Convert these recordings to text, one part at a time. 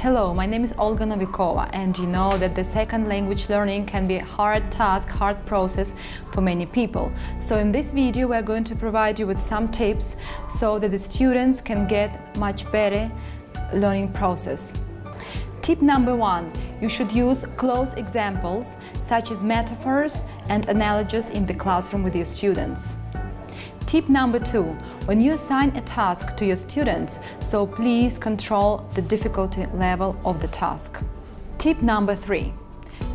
Hello, my name is Olga Novikova, and you know that the second language learning can be a hard task, hard process for many people. So in this video we are going to provide you with some tips so that the students can get much better learning process. Tip number 1, you should use close examples such as metaphors and analogies in the classroom with your students. Tip number 2, when you assign a task to your students, so please control the difficulty level of the task. Tip number 3,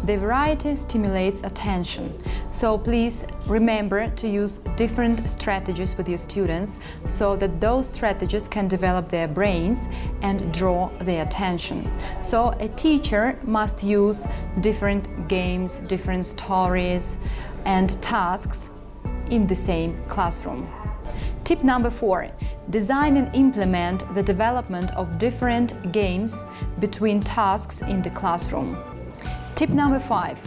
the variety stimulates attention, so please remember to use different strategies with your students so that those strategies can develop their brains and draw their attention. So a teacher must use different games, different stories and tasks in the same classroom. Tip number 4, design and implement the development of different games between tasks in the classroom. Tip number 5,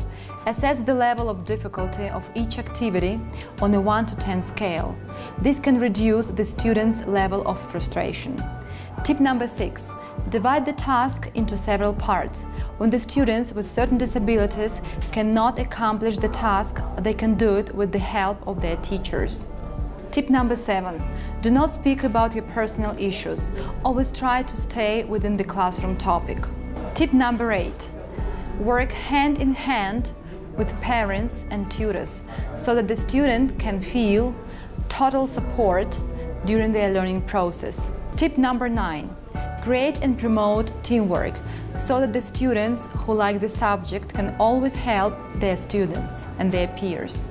assess the level of difficulty of each activity on a 1 to 10 scale. This can reduce the student's level of frustration. Tip number 6, divide the task into several parts. When the students with certain disabilities cannot accomplish the task, they can do it with the help of their teachers. Tip number 7, do not speak about your personal issues. Always try to stay within the classroom topic. Tip number 8, work hand in hand with parents and tutors so that the student can feel total support during their learning process. Tip number 9, create and promote teamwork so that the students who like the subject can always help their students and their peers.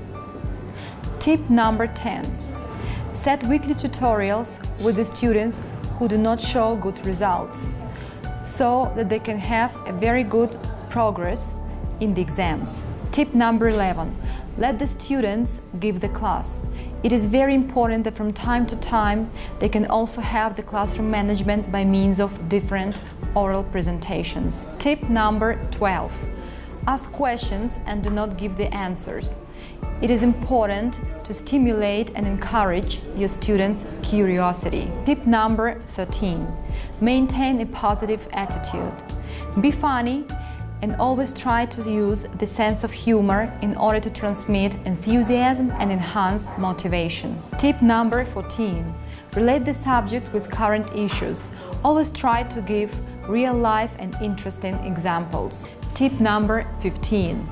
Tip number 10, set weekly tutorials with the students who do not show good results so that they can have a very good progress in the exams. Tip number 11, let the students give the class. It is very important that from time to time they can also have the classroom management by means of different oral presentations. Tip number 12, ask questions and do not give the answers. It is important to stimulate and encourage your students' curiosity. Tip number 13, maintain a positive attitude. Be funny and always try to use the sense of humor in order to transmit enthusiasm and enhance motivation. Tip number 14, relate the subject with current issues. Always try to give real-life and interesting examples. Tip number 15,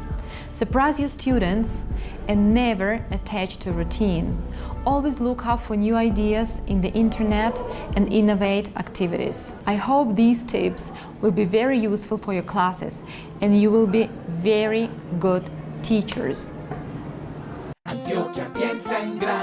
surprise your students and never attach to routine. Always look out for new ideas in the internet and innovate activities. I hope these tips will be very useful for your classes and you will be very good teachers. Antioquia piensa en grande.